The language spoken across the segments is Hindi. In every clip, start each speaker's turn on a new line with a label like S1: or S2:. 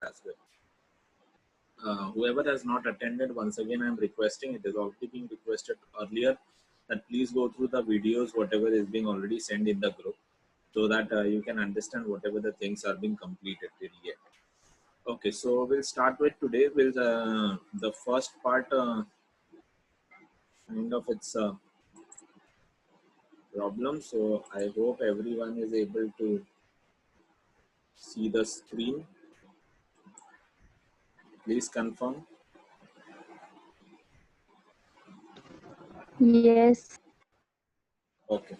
S1: as well. Whoever has not attended, once again I'm requesting, it is already being requested earlier, that please go through the videos whatever is being already sent in the group, so that you can understand whatever the things are being completed till yet. Okay, so we'll start with today. We'll the first part kind of its problem. So I hope everyone is able to see the screen. Please confirm.
S2: Yes.
S1: Okay.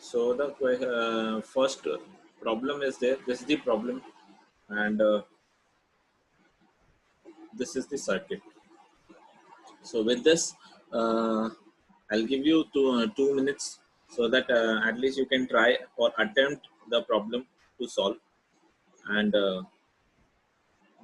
S1: So the first problem is there. This is the problem, and this is the circuit. So with this, I'll give you 2 minutes so that at least you can try or attempt the problem to solve, and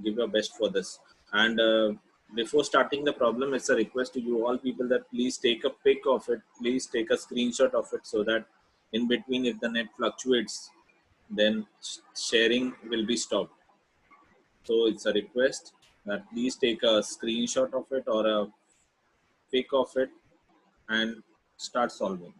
S1: give your best for this. And before starting the problem, it's a request to you all people that please take a pic of it. Please take a screenshot of it, so that in between, if the net fluctuates, then sharing will be stopped. So it's a request that please take a screenshot of it or a pic of it and start solving.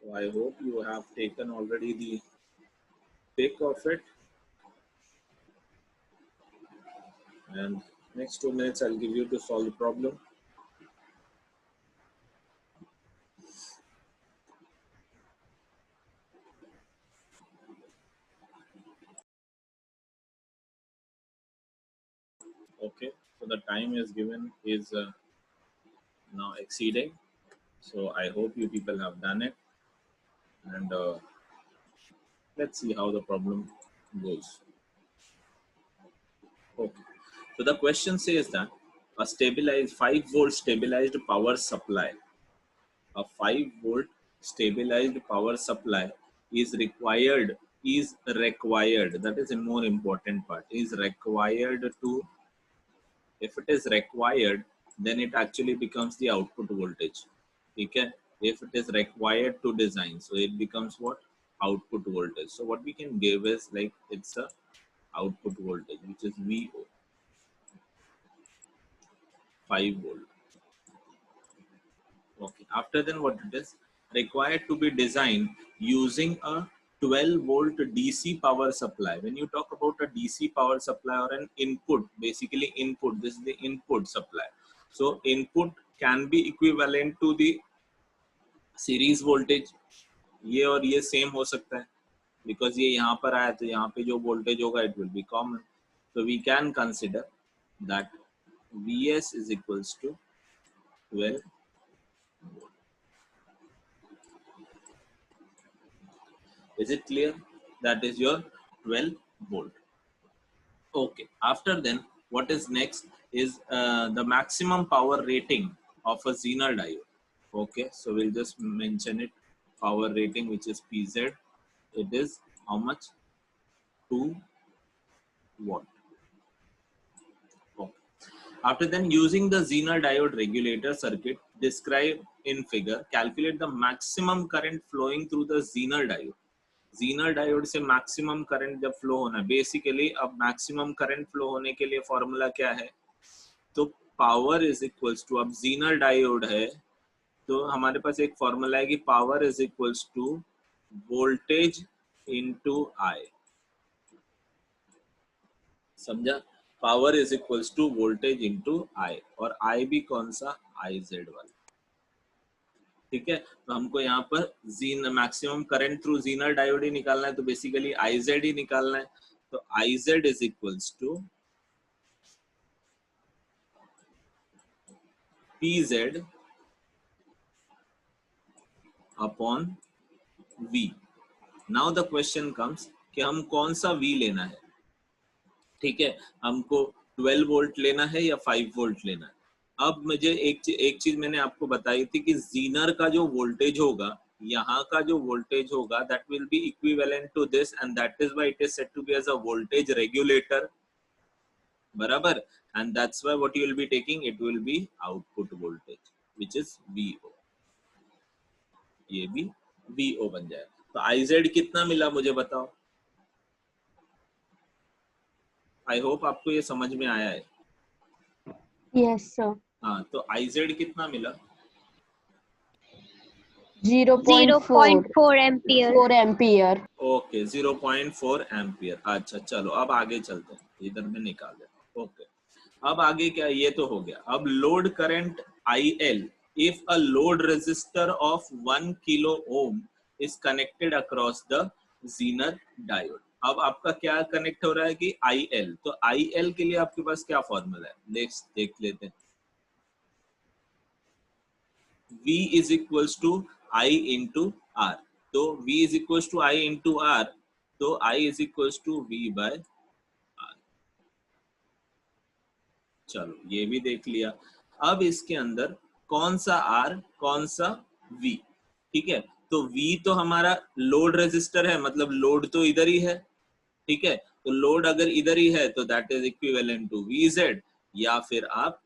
S1: So I hope you have taken already the pic of it. And next 2 minutes I'll give you to solve the problem. Okay, so the time is given is now exceeding. So I hope you people have done it, and let's see how the problem goes. Okay, so the question says that a stabilized 5-volt stabilized power supply, a 5-volt stabilized power supply is required, that is a more important part, is required to, if it is required, then it actually becomes the output voltage. Okay, if it is required to design, so it becomes what? Output voltage. So what we can give is like, it's a output voltage, which is VO, 5-volt. Okay, after then what it is required to be designed using a 12-volt DC power supply. When you talk about a DC power supply or an input, basically input, this is the input supply. So input can be equivalent to the series voltage. ये और ये सेम हो सकता है, because ये यहाँ पर आया तो यहाँ पे जो voltage होगा it will be common. So we can consider that Vs is equals to 12. Is it clear? That is your 12-volt. Okay. After then, what is next is the maximum power rating of a Zener diode. Okay. So we'll just mention it. Power rating, which is PZ. It is how much? 2 watt. Okay. After then, using the Zener diode regulator circuit described in figure, calculate the maximum current flowing through the Zener diode. Zener diode से मैक्सिमम करंट जब फ्लो होना है, बेसिकली अब मैक्सिमम करंट फ्लो होने के लिए फॉर्मूला क्या है? तो पावर इज इक्वल्स टू, अब जीनर डायोड है तो हमारे पास एक फॉर्मूला है कि power is equals to voltage into I. समझा? Power is equals to voltage into I, और आई भी कौन सा? आई जेड वाला. ठीक है, तो हमको यहाँ पर जीन maximum current through zener diode ही निकालना है, तो बेसिकली आईजेड ही निकालना है. तो IZ is equals to PZ upon V. Now the question comes कि हम कौन सा वी लेना है. ठीक है, हमको 12 वोल्ट लेना है या 5 वोल्ट लेना है. अब मुझे एक चीज मैंने आपको बताई थी कि जीनर का जो वोल्टेज होगा, यहाँ का जो वोल्टेज होगा, that will be equivalent to this, and that is why it is said to be as a voltage regulator. बराबर, and that's why what you will be taking, it will be output voltage which is VO. ये भी VO बन जाए। तो IZ कितना मिला मुझे बताओ। आई होप आपको ये समझ में आया है।
S2: Yes sir.
S1: हाँ, तो IZ कितना मिला?
S2: 0.4 एम्पियर।
S1: Okay, 0.4 ampere. अच्छा चलो अब आगे चलते हैं, इधर में निकाल दें। ओके, अब आगे क्या, ये तो हो गया। अब load current IL if a load resistor of 1 kilo ohm is connected across the Zener diode। अब आपका क्या कनेक्ट हो रहा है कि IL, तो IL के लिए आपके पास क्या फॉर्मूला है, नेक्स्ट देख लेते हैं। V is equals to I into R। तो V is equals to I into R, तो I is equals to V by R। चलो ये भी देख लिया। अब इसके अंदर कौन सा R कौन सा V, ठीक है। तो V तो हमारा लोड रेजिस्टर है, मतलब लोड तो इधर ही है, ठीक है। तो लोड अगर इधर ही है तो that is equivalent to VZ, या फिर आप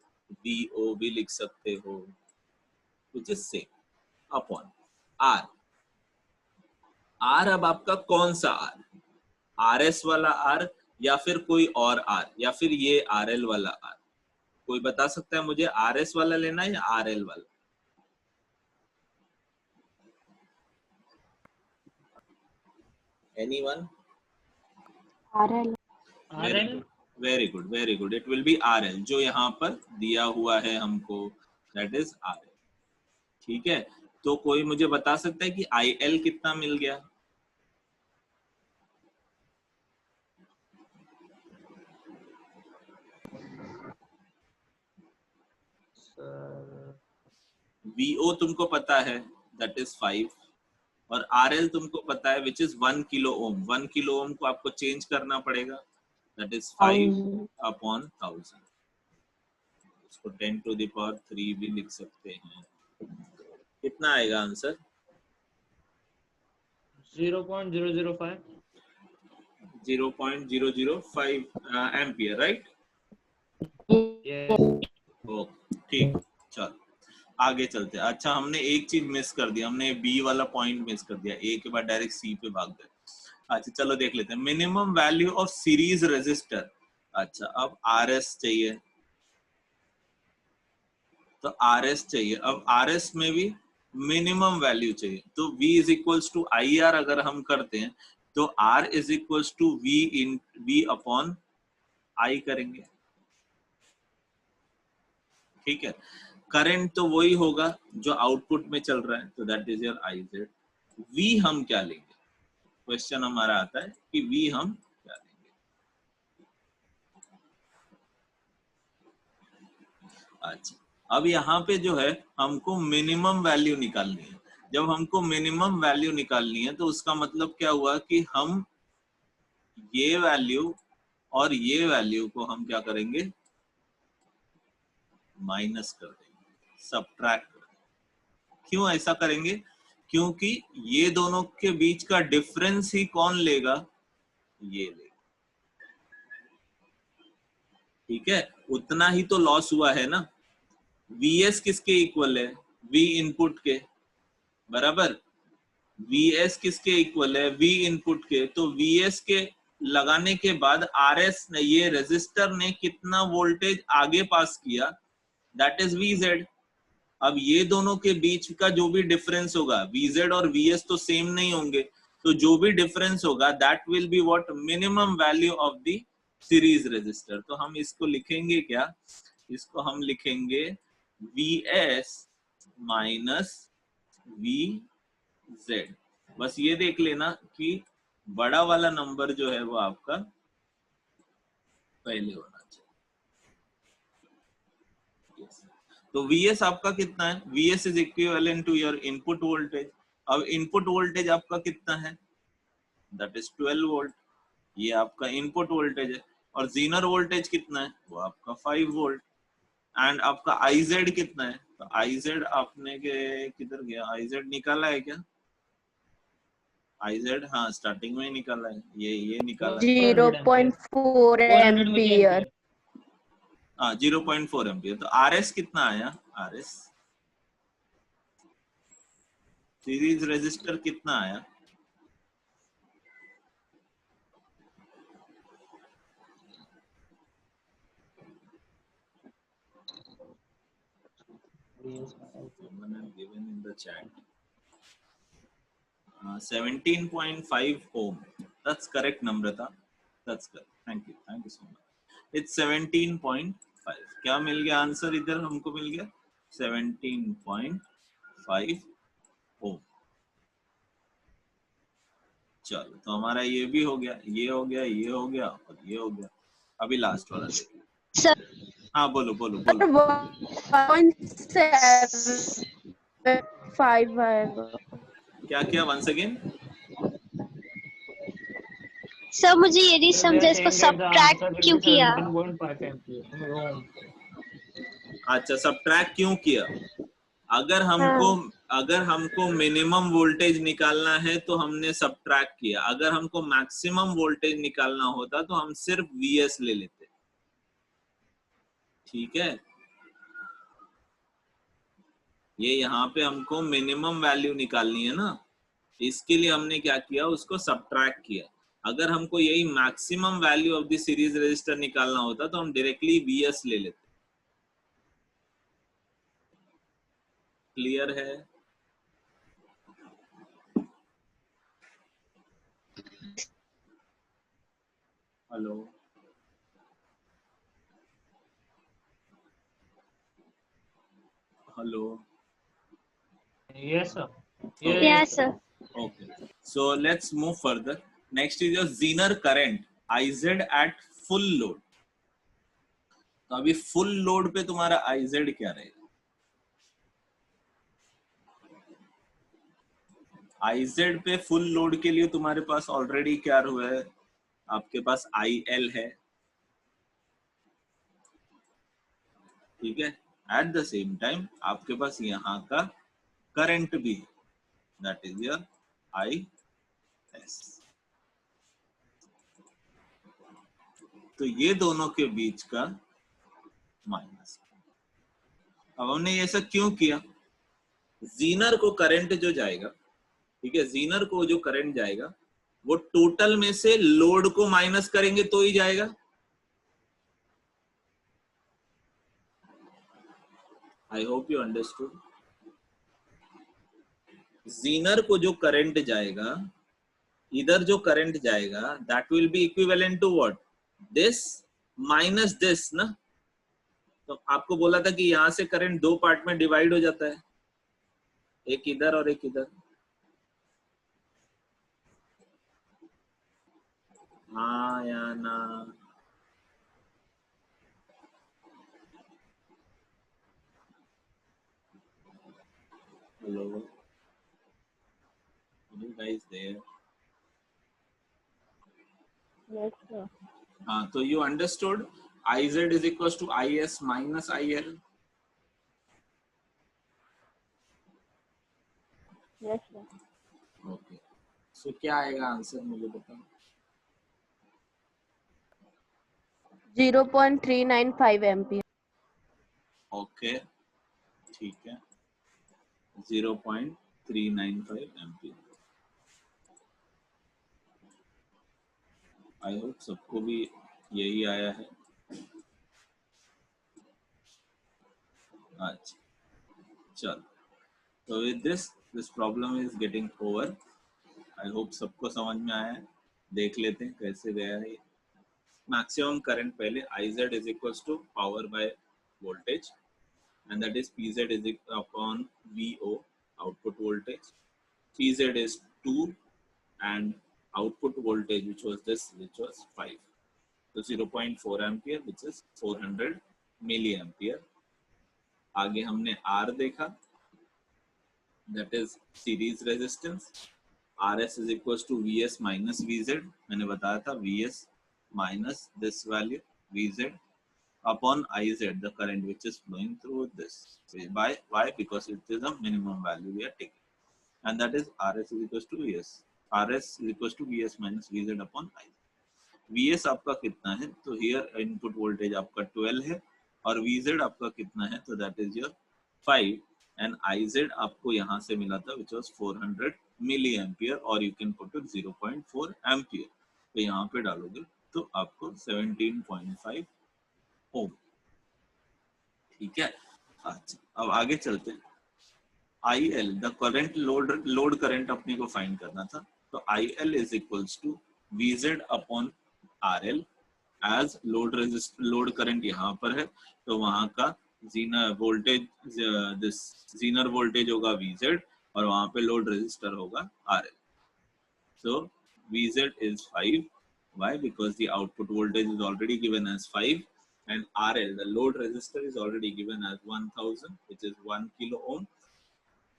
S1: VO भी लिख सकते हो, which is same upon R। R अब आपका कौन सा R, RS वाला R या फिर कोई और R, या फिर ये RL वाला R, कोई बता सकता है मुझे? RS वाला लेना है या RL वाला? Anyone?
S2: RL।
S1: Very good very good, it will be RL, जो यहाँ पर दिया हुआ है हमको, दैट इज RL, ठीक है। तो कोई मुझे बता सकता है कि IL कितना मिल गया? VO तुमको पता है, दैट इज 5, और RL तुमको पता है which is 1 kilo ohm. 1 kilo ohm को आपको चेंज करना पड़ेगा, दैट इज 5 अपॉन 1000। इसको 10 to the power 3 भी लिख सकते हैं। कितना आएगा answer?
S3: 0.005
S1: ampere, right?
S3: yes
S1: okay ठीक, चलो आगे चलते हैं। अच्छा हमने एक चीज मिस कर दिया, हमने बी वाला पॉइंट मिस कर दिया, ए के बाद डायरेक्ट सी पे भाग गए। अच्छा चलो देख लेते हैं, minimum value of series resistor. अच्छा अब RS चाहिए, तो RS चाहिए। अब RS में भी मिनिमम वैल्यू चाहिए, तो V is equals to IR अगर हम करते हैं तो R is equals to V upon I करेंगे, ठीक है। करंट तो वही होगा जो आउटपुट में चल रहा है, तो that is your IZ। V हम क्या लेंगे, क्वेश्चन हमारा आता है कि V हम क्या लेंगे। अच्छा अब यहाँ पे जो है हमको मिनिमम वैल्यू निकालनी है। जब हमको मिनिमम वैल्यू निकालनी है तो उसका मतलब क्या हुआ कि हम ये वैल्यू और ये वैल्यू को हम क्या करेंगे, माइनस कर देंगे, सबट्रैक्ट कर देंगे। क्यों ऐसा करेंगे? क्योंकि ये दोनों के बीच का डिफरेंस ही कौन लेगा, ये लेगा, ठीक है। उतना ही तो लॉस हुआ है ना। VS किसके इक्वल है, V इनपुट के, बराबर। VS किसके इक्वल है, V इनपुट के, तो VS के लगाने के बाद RS ने, ये रेजिस्टर ने कितना वोल्टेज आगे पास किया, दैट इज VZ। अब ये दोनों के बीच का जो भी डिफरेंस होगा, VZ और VS तो सेम नहीं होंगे, तो जो भी डिफरेंस होगा that will be what, minimum value of the series resistor. तो हम इसको लिखेंगे क्या, इसको हम लिखेंगे VS माइनस VZ। बस ये देख लेना कि बड़ा वाला नंबर जो है वो आपका पहले होना चाहिए। yes. तो VS आपका कितना है, VS is equivalent to your input voltage. अब इनपुट वोल्टेज आपका कितना है, दैट इज 12 वोल्ट, ये आपका इनपुट वोल्टेज है। और जीनर वोल्टेज कितना है, वो आपका 5 वोल्ट। एंड आपका IZ कितना है, तो IZ आपने के किधर गया, IZ निकाला है क्या? IZ हाँ स्टार्टिंग में ही निकाला है, ये निकाला है
S2: 0.4 एम्पियर।
S1: हाँ 0.4 एम्पियर। तो RS कितना आया? RS सीरीज रेजिस्टर कितना आया? Someone has given in the chat 17.5 ohm. That's correct, Namrata. That's correct. Thank you so much. It's 17.5. क्या मिल गया आंसर? इधर हमको मिल गया 17.5 ohm। चलो, तो हमारा ये भी हो गया, ये हो गया, ये हो गया और ये हो गया। अभी लास्ट वाला देखिए।
S4: सर
S1: हाँ बोलो बोलो बोलो।
S2: 1.75 आएगा।
S1: क्या क्या? Once again.
S4: सर मुझे ये नहीं समझा इसको सब्ट्रैक्ट क्यों किया?
S3: 17.5 ampere. Ohm.
S1: अच्छा, सब्ट्रैक्ट क्यों किया? अगर
S4: हाँ।
S1: हमको मिनिमम वोल्टेज निकालना है तो हमने सब्ट्रैक्ट किया। अगर हमको मैक्सिमम वोल्टेज निकालना होता तो हम सिर्फ VS ले लेते। ठीक है, ये यहाँ पे हमको मिनिमम वैल्यू निकालनी है ना, इसके लिए हमने क्या किया? उसको सब्ट्रैक्ट किया। अगर हमको यही maximum value of the series register निकालना होता तो हम डायरेक्टली VS ले लेते। क्लियर है? Hello hello.
S3: Yes, sir.
S4: Yes, sir.
S1: Okay, so let's move further. Next is your Zener current IZ at full load. तो अभी फुल लोड पे तुम्हारा IZ क्या रहेगा? IZ पे फुल लोड के लिए तुम्हारे पास ऑलरेडी क्या हुआ है? आपके पास IL है, ठीक है। एट द सेम टाइम आपके पास यहाँ का करंट भी, दैट इज योर IS। तो ये दोनों के बीच का माइनस। अब हमने ये सब क्यों किया? जीनर को करंट जो जाएगा, ठीक है, जीनर को जो करंट जाएगा वो टोटल में से लोड को माइनस करेंगे तो ही जाएगा। I hope you understood. Zener को जो करंट जाएगा, इधर जो करंट जाएगा, that will be equivalent to what? This minus this ना। तो आपको बोला था कि यहां से करंट दो पार्ट में डिवाइड हो जाता है, एक इधर और एक इधर। हाँ या ना? Hello, you guys there?
S2: Yes, sir.
S1: हाँ, तो you understood IZ is equals to IS minus IL.
S2: Yes, sir.
S1: Okay. So क्या आएगा आंसर, मुझे बताओ।
S2: 0.395 एम्पियर।
S1: ओके, ठीक है, 0.395 एम्पियर। आई होप सबको भी यही आया है। अच्छा, चलो, तो with this problem is getting over. I hope सबको समझ में आया है। देख लेते हैं कैसे गया है। मैक्सिमम करंट पहले, IZ is equals to power by voltage, and that is PZ is upon VO, output voltage. PZ is 2 and output voltage which was 5. So 0.4 ampere which is 400 milliampere. आगे हमने R देखा, that is series resistance. RS is equals to VS minus VZ. मैंने बताया था VS minus this value VZ upon IZ, the current which is flowing through this. Why? Because it is a minimum value we are taking, and that is RS is equals to VS. RS is equals to VS minus VZ upon IZ. VS आपका कितना है? तो here input voltage आपका 12 है और VZ आपका कितना है, तो that is your 5 and IZ आपको यहाँ से मिला था which was 400 मिली एम्पियर और you can put it 0.4 ampere, तो यहाँ पे डालोगे तो आपको 17.5 ओम। ठीक है, अच्छा अब आगे चलते हैं। IL the current load current अपने को फाइंड करना था, तो IL is equals to VZ upon RL as load current यहाँ पर है, तो वहां का zener voltage this zener voltage होगा VZ और वहां पे लोड रेजिस्टर होगा RL। So VZ is 5. Why? Because the output voltage is already given as 5 and RL, the load resistor, is already given as 1000, which is 1 kilo ohm.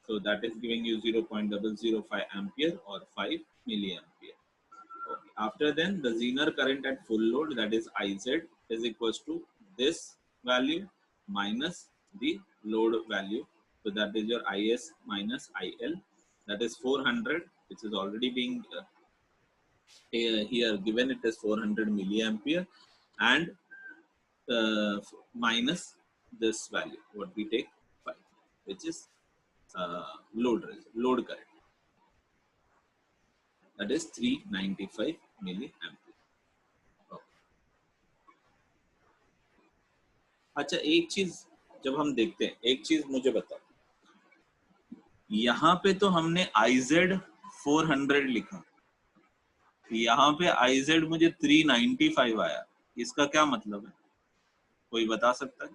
S1: So that is giving you 0.005 ampere or 5 milliampere. Okay. After then, the Zener current at full load, that is IZ, is equals to this value minus the load value. So that is your IS minus IL. That is 400, which is already being here given it as 400 milliampere, and minus this value, what we take 5, which is load current, that is 395 milliampere. Okay. अच्छा एक चीज जब हम देखते हैं, एक चीज मुझे बताओ, यहाँ पे तो हमने IZ 400 लिखा, यहाँ पे IZ मुझे 395 आया, इसका क्या मतलब है, कोई बता सकता है?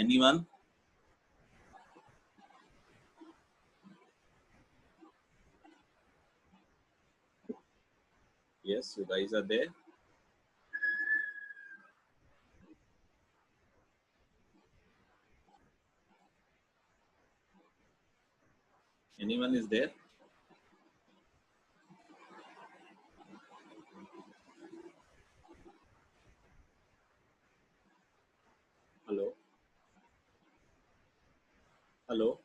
S1: Anyone? Yes, you guys are there. Anyone is there? Hello? Hello?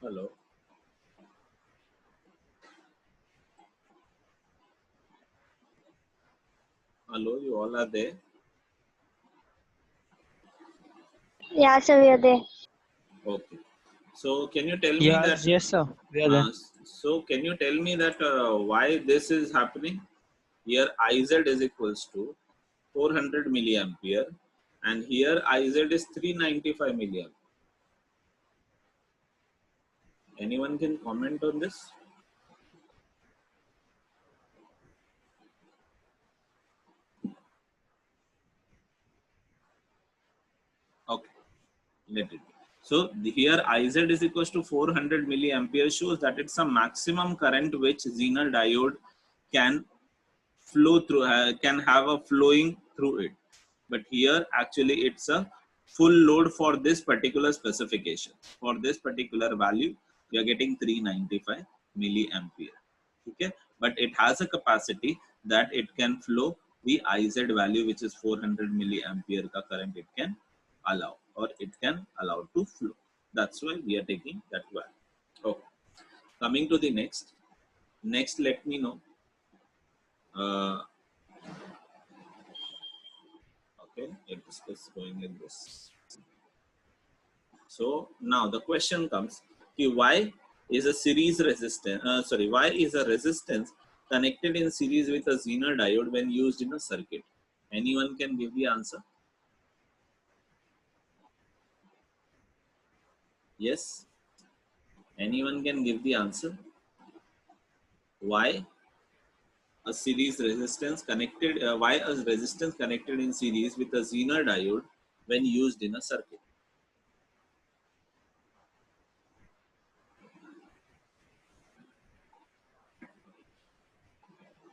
S1: Hello? Hello, you all are there?
S4: Yeah, sir, we are there.
S1: Okay. So can you tell me
S3: Yes,
S1: that?
S3: yes, sir. We are there.
S1: So can you tell me that why this is happening? Here IZ is equals to 400 milliampere, and here IZ is 395 milliampere. Anyone can comment on this? Okay, let it be. So here IZ is equals to 400 milliampere shows that it's a maximum current which Zener diode can flow through, can have a flowing through it. But here actually it's a full load for this particular specification. For this particular value, you are getting 395 milliampere. Okay, but it has a capacity that it can flow the IZ value, which is 400 milliampere ka current it can allow, or it can allow to flow. That's why we are taking that value. Okay. Coming to the next. Next, let me know. Okay, it is going in this. So now the question comes: why is a series resistance? Why is a resistance connected in series with a Zener diode when used in a circuit? Anyone can give the answer? Yes. Anyone can give the answer? Why a series resistance connected? Why a resistance connected in series with a Zener diode when used in a circuit?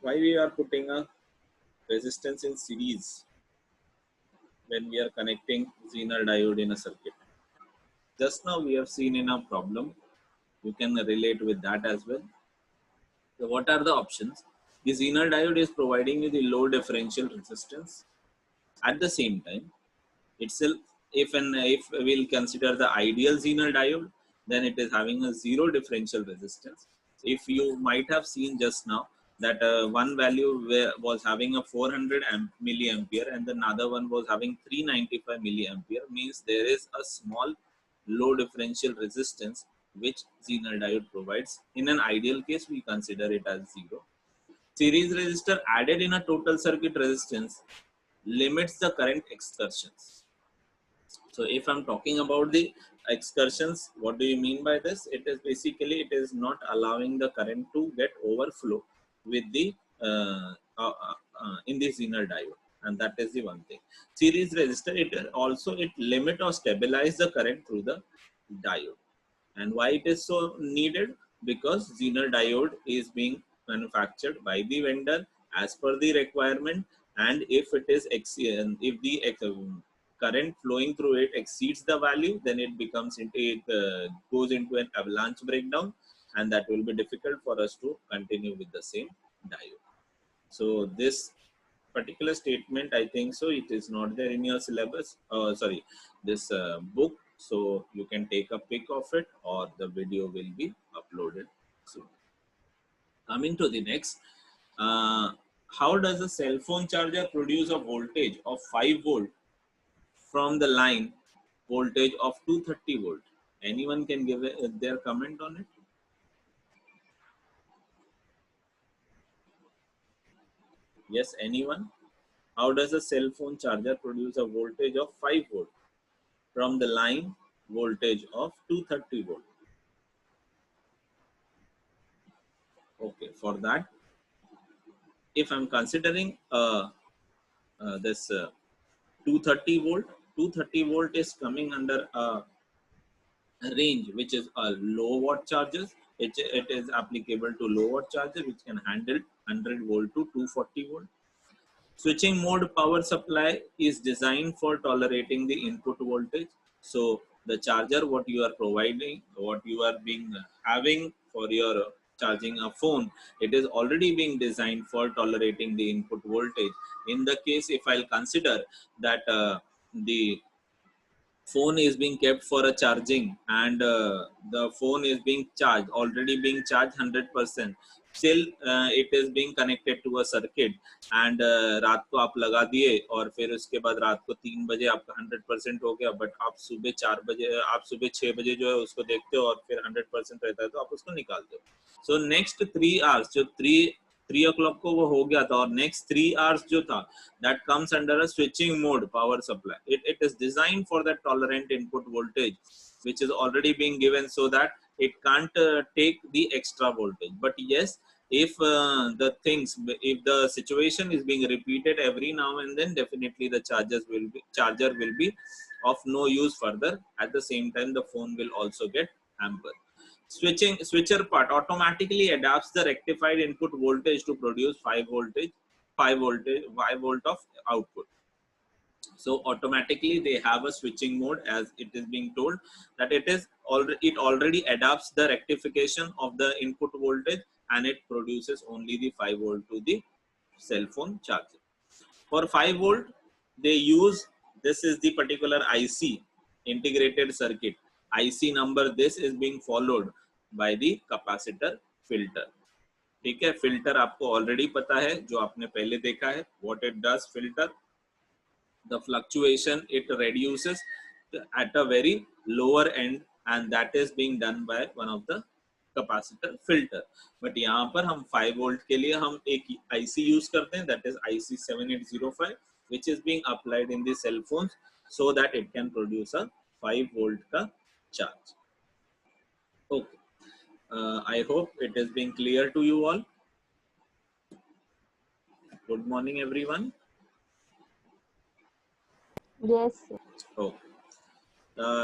S1: Why we are putting a resistance in series when we are connecting Zener diode in a circuit? Just now we have seen in a problem, you can relate with that as well. So what are the options? The Zener diode is providing you the low differential resistance. At the same time, itself, if we'll consider the ideal Zener diode, then it is having a zero differential resistance. If you might have seen just now that one value was having a 400 milliampere and another one was having 395 milliampere, means there is a small low differential resistance which Zener diode provides. In an ideal case, we consider it as zero. Series resistor added in a total circuit resistance limits the current excursions. So if I'm talking about the excursions, what do you mean by this? It is basically, it is not allowing the current to get overflow with the in the Zener diode, and that is the one thing. Series resistor, it limit or stabilize the current through the diode. And why it is so needed? Because Zener diode is being manufactured by the vendor as per the requirement, and if it is if the current flowing through it exceeds the value, then it becomes into goes into an avalanche breakdown, and that will be difficult for us to continue with the same diode. So this particular statement, I think so, it is not there in your syllabus. Sorry, this book. So you can take a pic of it, or the video will be uploaded soon. Coming to the next, how does a cell phone charger produce a voltage of 5 volt from the line voltage of 230 volt? Anyone can give their comment on it? Yes, anyone? How does a cell phone charger produce a voltage of 5 volt from the line voltage of 230 volt? Okay, for that, if I'm considering this 230 volt, 230 volt is coming under a range which is a low watt charges. It is applicable to low watt charger which can handle 100 volt to 240 volt. Switching mode power supply is designed for tolerating the input voltage. So the charger what you are providing, what you are having for your charging a phone, it is already being designed for tolerating the input voltage. In the case, if I'll consider that the phone is being kept for a charging, and the phone is being charged, already being charged 100%, still it is being connected to a circuit, and रात को आप लगा दिए और फिर उसके बाद रात को 3 बजे आपका 100% हो गया, बट आप सुबह 4 बजे, आप सुबह 6 बजे जो है उसको देखते हो और फिर 100% रहता है तो आप उसको निकाल दो. सो नेक्स्ट 3 आवर्स जो 3 o'clock को वो हो गया था, और नेक्स्ट 3 hours जो था, that comes under a switching mode power supply. It is designed for that tolerant input voltage which is already being given, so that it can't take the extra voltage. But yes, if if the situation is being repeated every now and then, definitely the charger will be of no use further. At the same time, the phone will also get hampered. Switcher part automatically adapts the rectified input voltage to produce 5 volt of output. So automatically they have a switching mode, as it is being told that it already adapts the rectification of the input voltage, and it produces only the 5 volt to the cell phone charger. For 5 volt, they use, this is the particular IC, integrated circuit. IC number, this is being followed by the capacitor filter. ठीक है, फिल्टर आपको ऑलरेडी पता है, जो आपने पहले देखा है. What it does, filter, the fluctuation it reduces at a very lower end, and that is being done by one of the capacitor filter. But यहाँ पर हम 5 volt के लिए हम एक IC use करते हैं, that is IC 7805, which is being applied in the cell phones so that it can produce a 5 volt का charge. Okay. I hope it is being clear to you all. Good morning, everyone.
S2: Yes, sir.
S1: Okay.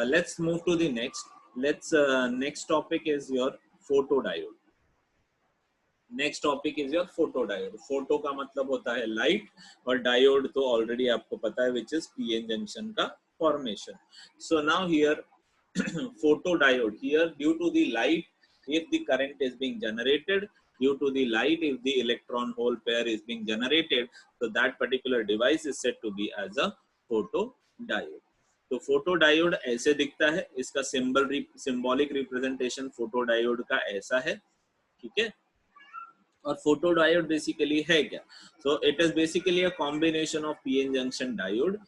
S1: Let's move to the next. Next topic is your photodiode. Next topic is your photodiode. Photo का मतलब होता है light, और diode तो already आपको पता है, which is PN junction का formation. So now here photodiode, here due to the light, if the current is being generated, due to the light, if the electron hole pair is being generated, so that particular device is said to be as a photodiode. तो फोटोडायोड ऐसे दिखता है, इसका सिंबॉलिक रिप्रेजेंटेशन फोटोडायोड का ऐसा है, ठीक है। और फोटोडायोड बेसिकली है क्या? So it is basically a combination of PN junction diode.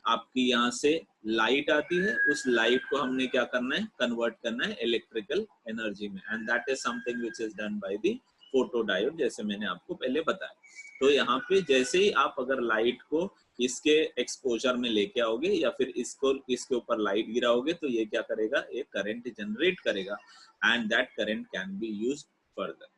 S1: आपकी यहाँ से लाइट आती है, उस लाइट को हमने क्या करना है, कन्वर्ट करना है इलेक्ट्रिकल एनर्जी में, and that is something which is done by the photodiode, जैसे मैंने आपको पहले बताया। तो यहाँ पे जैसे ही आप अगर लाइट को इसके एक्सपोजर में लेके आओगे या फिर इसके ऊपर लाइट गिराओगे, तो ये क्या करेगा, एक करंट जनरेट करेगा, and that current can be used further.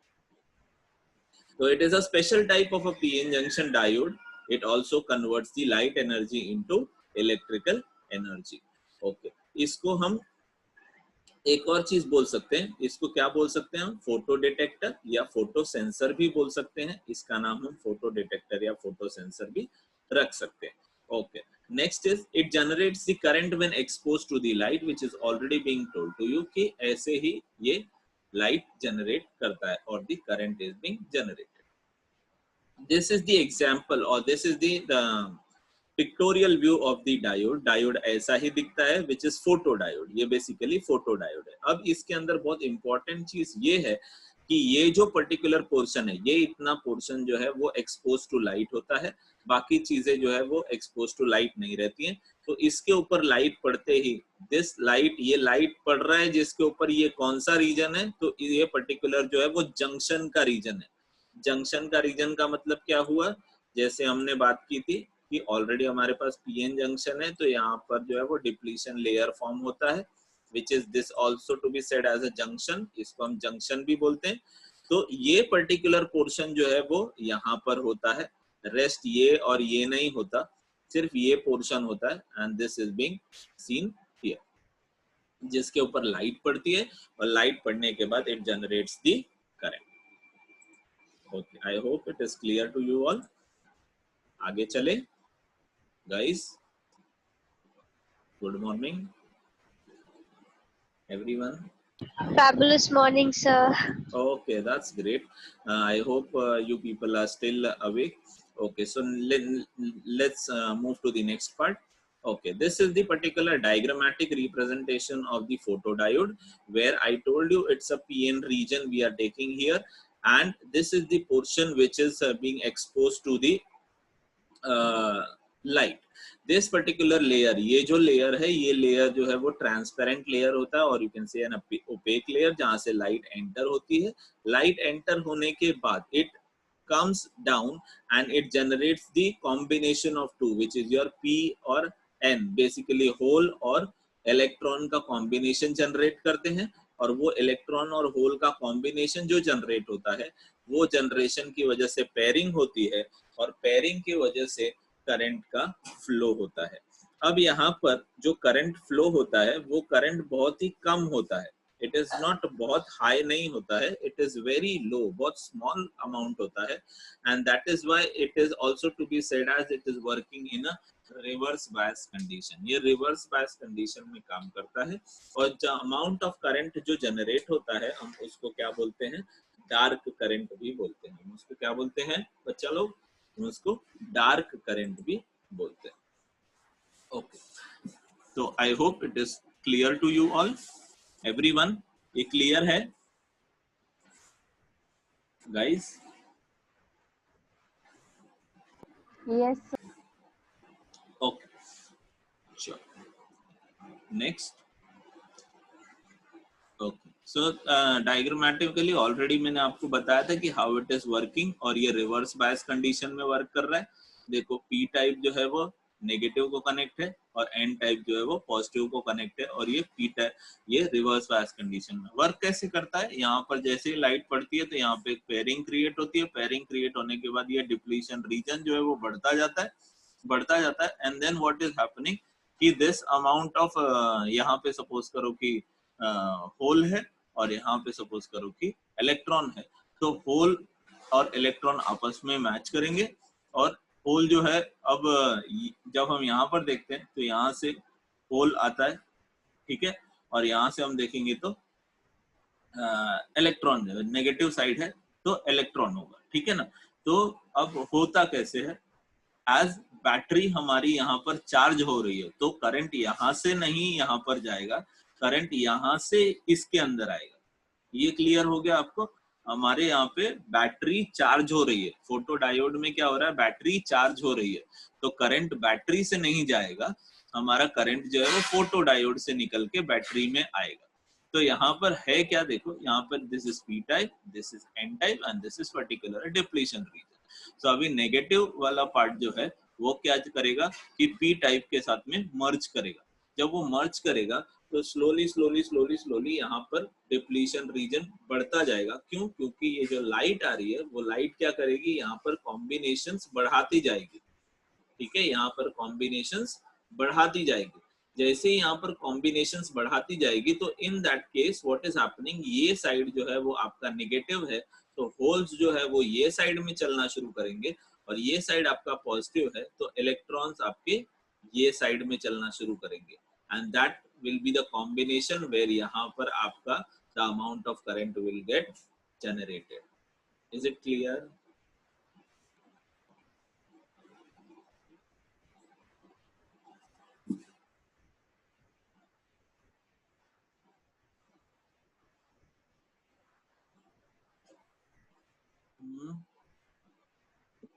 S1: So it is a special type of a PN junction diode. It also converts the light energy into electrical energy. Okay. इसको हम एक और चीज बोल सकते हैं, इसको क्या बोल सकते हैं हम, फोटो डिटेक्टर या फोटो सेंसर भी बोल सकते हैं। इसका नाम हम फोटो डिटेक्टर या फोटो सेंसर भी रख सकते हैं। Okay, next is it generates the current when exposed to the light, which is already being told to you कि ऐसे ही ये लाइट जनरेट करता है और the current is being generated. This is the example और this is the pictorial view of the diode. Diode ऐसा ही दिखता है, विच इज फोटो डायोड। ये बेसिकली फोटो डायोड है। अब इसके अंदर बहुत इंपॉर्टेंट चीज ये है कि ये जो पर्टिकुलर पोर्शन है, ये इतना पोर्शन जो है वो एक्सपोज टू लाइट होता है, बाकी चीजें जो है वो एक्सपोज टू लाइट नहीं रहती हैं। तो इसके ऊपर लाइट पड़ते ही दिस लाइट, ये लाइट पड़ रहा है जिसके ऊपर, ये कौन सा रीजन है, तो ये पर्टिकुलर जो है वो जंक्शन का रीजन है। जंक्शन का रीजन का मतलब क्या हुआ, जैसे हमने बात की थी कि ऑलरेडी हमारे पास पीएन जंक्शन है, तो यहाँ पर जो है वो डिप्लीशन लेयर फॉर्म होता है, which is this also to be said as a junction, इसको हम जंक्शन भी बोलते हैं। तो ये पर्टिकुलर पोर्शन जो है वो यहाँ पर होता है, रेस्ट ये और ये नहीं होता, सिर्फ ये पोर्शन होता है, and this is being seen here, जिसके ऊपर लाइट पड़ती है और लाइट पड़ने के बाद it generates the current. Okay, I hope it is clear to you all. आगे चले guys, good morning everyone.
S4: Fabulous morning, sir.
S1: Okay, that's great. I hope you people are still awake. Okay, so let's move to the next part. Okay, this is the particular diagrammatic representation of the photodiode, where I told you it's a PN region we are taking here, and this is the portion which is being exposed to the light. This particular layer, ये जो लेयर है, ये लेयर जो है वो ट्रांसपेरेंट लेयर होता है, और you can say an opaque layer, जहां से लाइट एंटर होती है। लाइट एंटर होने के बाद it comes down and it generates the combination of two, which is your P और एन, बेसिकली होल और इलेक्ट्रॉन का कॉम्बिनेशन जनरेट करते हैं। और वो इलेक्ट्रॉन और होल का कॉम्बिनेशन जो जनरेट होता है, वो जनरेशन की वजह से पेयरिंग होती है, और पेयरिंग की वजह से करंट का फ्लो होता है। अब यहाँ पर जो करंट फ्लो होता है, वो करंट बहुत ही कम होता है। इट इज नॉट, बहुत हाई नहीं होता है, इट इज वेरी लो, बहुत स्मॉल अमाउंट होता है, and that is why it is also to be said as it is working in a reverse bias condition. ये रिवर्स बायस कंडीशन में काम करता है, और जो अमाउंट ऑफ करंट जो जनरेट होता है, हम उसको क्या बोलते हैं, डार्क करंट भी बोलते हैं। हम उसको क्या बोलते हैं बच्चा लोग, उसको डार्क करंट भी बोलते हैं। ओके, तो I hope it is clear to you all everyone. ये क्लियर है guys?
S2: Yes, sir.
S1: Okay, sure. Next, okay, so diagrammatically already मैंने आपको बताया था कि हाउ इट इज वर्किंग, और ये रिवर्स बायस कंडीशन में वर्क कर रहा है। देखो, पी टाइप जो है वो नेगेटिव को कनेक्ट है, और एन टाइप जो है वो पॉजिटिव को कनेक्ट है, और ये पी टाइप, ये रिवर्स बायस कंडीशन में वर्क कैसे करता है। यहाँ पर जैसे ही लाइट पड़ती है, तो यहाँ पे एक पेयरिंग क्रिएट होती है। पेयरिंग क्रिएट होने के बाद ये डिप्लीशन रीजन जो है वो बढ़ता जाता है, बढ़ता जाता है, and then what is happening कि दिस अमाउंट ऑफ, यहाँ पे सपोज करो कि होल है, और यहाँ पे सपोज करो कि इलेक्ट्रॉन है, तो होल और इलेक्ट्रॉन आपस में मैच करेंगे, और होल जो है, अब जब हम यहाँ पर देखते हैं तो यहाँ से होल आता है, ठीक है, और यहाँ से हम देखेंगे तो इलेक्ट्रॉन जो है नेगेटिव साइड है, तो इलेक्ट्रॉन होगा, ठीक है ना। तो अब होता कैसे है, एज बैटरी हमारी यहाँ पर चार्ज हो रही है तो करंट यहाँ से नहीं यहाँ पर जाएगा, करंट यहाँ से इसके अंदर आएगा। ये क्लियर हो गया आपको। हमारे यहाँ पे बैटरी चार्ज हो रही है, फोटो डायोड में क्या हो रहा है, बैटरी चार्ज हो रही है, तो करंट बैटरी से नहीं जाएगा, हमारा करंट जो है वो फोटो डायोड से निकल के बैटरी में आएगा। तो यहाँ पर है क्या, देखो यहाँ पर this is P type, this is an type and this is particular depletion region. तो अभी नेगेटिव वाला पार्ट जो है वो क्या करेगा कि पी टाइप के साथ में मर्ज करेगा। जब वो मर्ज करेगा तो स्लोली स्लोली स्लोली स्लोली यहाँ पर डिप्लीशन रीजन बढ़ता जाएगा। क्यों? क्योंकि ये जो लाइट आ रही है वो लाइट क्या करेगी, यहाँ पर कॉम्बिनेशंस बढ़ाती जाएगी, ठीक है, यहाँ पर कॉम्बिनेशंस बढ़ाती जाएगी। जैसे ही यहाँ पर कॉम्बिनेशंस बढ़ाती जाएगी तो in that case what is happening, ये साइड जो है वो आपका नेगेटिव है, तो होल्स जो है वो ये साइड में चलना शुरू करेंगे, और ये साइड आपका पॉजिटिव है तो इलेक्ट्रॉन्स आपके ये साइड में चलना शुरू करेंगे, and that will be the combination where यहाँ पर आपका the amount of current will get generated. Is it clear?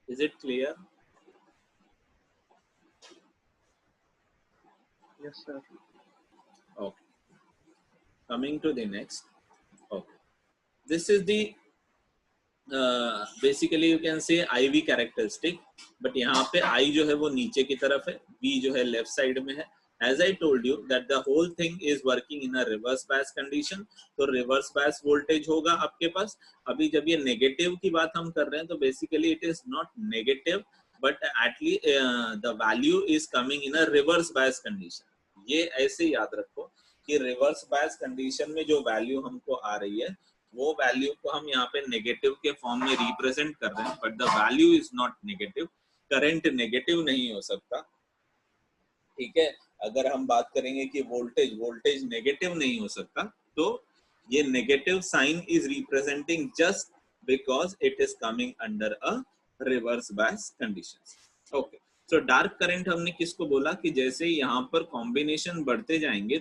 S1: Is it clear?
S3: Yes, sir.
S1: Okay. Coming to the next. Okay. This is the basically you can say IV characteristic, but यहाँ पे I जो है वो नीचे की तरफ है, V जो है लेफ्ट साइड में है। As I told you that the whole thing is working in a reverse bias condition, तो reverse bias voltage होगा आपके पास। अभी जब ये नेगेटिव की बात हम कर रहे हैं तो basically it is not negative, but at least the value is coming in a reverse bias condition. ये ऐसे याद रखो कि reverse bias condition में जो वैल्यू हमको आ रही है वो वैल्यू को हम यहाँ पे नेगेटिव के फॉर्म में रिप्रेजेंट कर रहे हैं, but the value is not negative. Current negative नहीं हो सकता, ठीक है। अगर हम बात करेंगे कि वोल्टेज नेगेटिव नहीं हो सकता, तो ये negative sign is representing just because it is coming under a reverse bias condition. Okay, so dark current हमने किसको बोला कि जैसे यहाँ पर कॉम्बिनेशन बढ़ते जाएंगे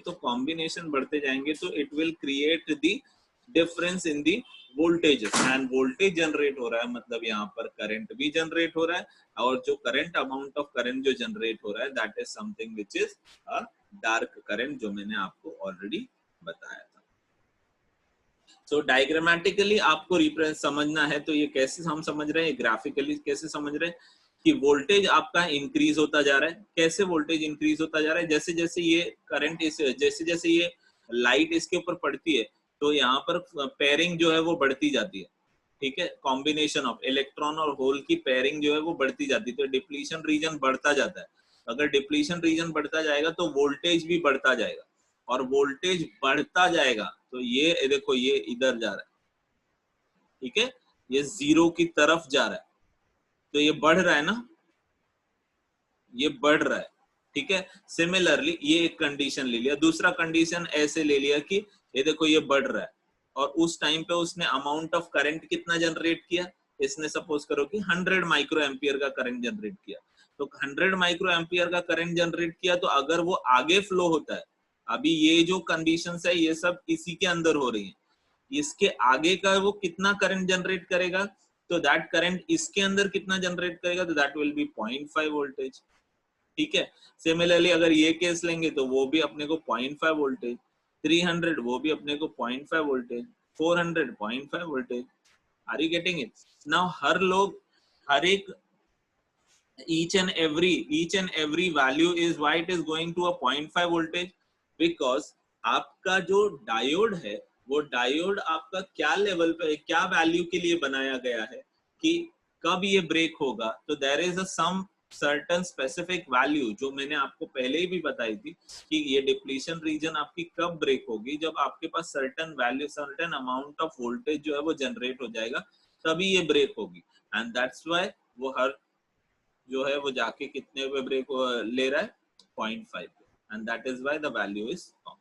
S1: तो it will create the difference in the voltages, end voltage generate हो रहा है मतलब यहाँ पर करंट भी जनरेट हो रहा है, और जो करंट अमाउंट ऑफ करंट जो जनरेट हो रहा है that is something which is a dark current, जो मैंने आपको ऑलरेडी बताया था। सो डायग्रामेटिकली आपको रिप्रेजेंट समझना है तो ये कैसे हम समझ रहे हैं, ग्राफिकली कैसे समझ रहे हैं कि वोल्टेज आपका इंक्रीज होता जा रहा है। कैसे वोल्टेज इंक्रीज होता जा रहा है, जैसे जैसे ये करंट जैसे जैसे ये लाइट इसके ऊपर पड़ती है तो यहाँ पर पेयरिंग जो है वो बढ़ती जाती है, ठीक है, कॉम्बिनेशन ऑफ इलेक्ट्रॉन और होल की पेयरिंग जो है वो बढ़ती जाती है, तो डिप्लीशन रीजन बढ़ता जाता है। अगर डिप्लीशन रीजन बढ़ता जाएगा तो वोल्टेज भी बढ़ता जाएगा, और वोल्टेज बढ़ता जाएगा तो ये देखो ये इधर जा रहा है, ठीक है, ये जीरो की तरफ जा रहा है, तो ये बढ़ रहा है ना, ये बढ़ रहा है, ठीक है। सिमिलरली ये एक कंडीशन ले लिया, दूसरा कंडीशन ऐसे ले लिया कि ये देखो ये बढ़ रहा है, और उस टाइम पे उसने अमाउंट ऑफ करंट कितना जनरेट किया, इसने सपोज करो कि 100 माइक्रो एम्पियर का करंट जनरेट किया, तो 100 माइक्रो एम्पियर का करंट जनरेट किया, तो अगर वो आगे फ्लो होता है, अभी ये जो कंडीशंस है ये सब इसी के अंदर हो रही है, इसके आगे का वो कितना करंट जनरेट करेगा, तो दैट करंट इसके अंदर कितना जनरेट करेगा, तो दैट विल बी 0.5 वोल्टेज, ठीक है। सिमिलरली अगर ये केस लेंगे तो वो भी अपने को 0.5 वोल्टेज, 300 वो भी अपने को 0.5 voltage, 400 0.5 voltage. Are you getting it? Now हर एक each and every value is why it is going to a 0.5 voltage, because आपका जो डायोड है वो डायोड आपका क्या लेवल पे, क्या वैल्यू के लिए बनाया गया है कि कब ये ब्रेक होगा, तो there is a some certain specific value जो मैंने आपको पहले ही भी बताई थी कि ये डिप्लीशन रीजन आपकी कब ब्रेक होगी, जब आपके पास certain value certain amount of voltage जो है वो जनरेट हो जाएगा, तभी ये ब्रेक होगी। एंड दैट्स व्हाई वो हर जो है वो जाके कितने पे ब्रेक ले रहा है, 0.5, and that is why the value is common.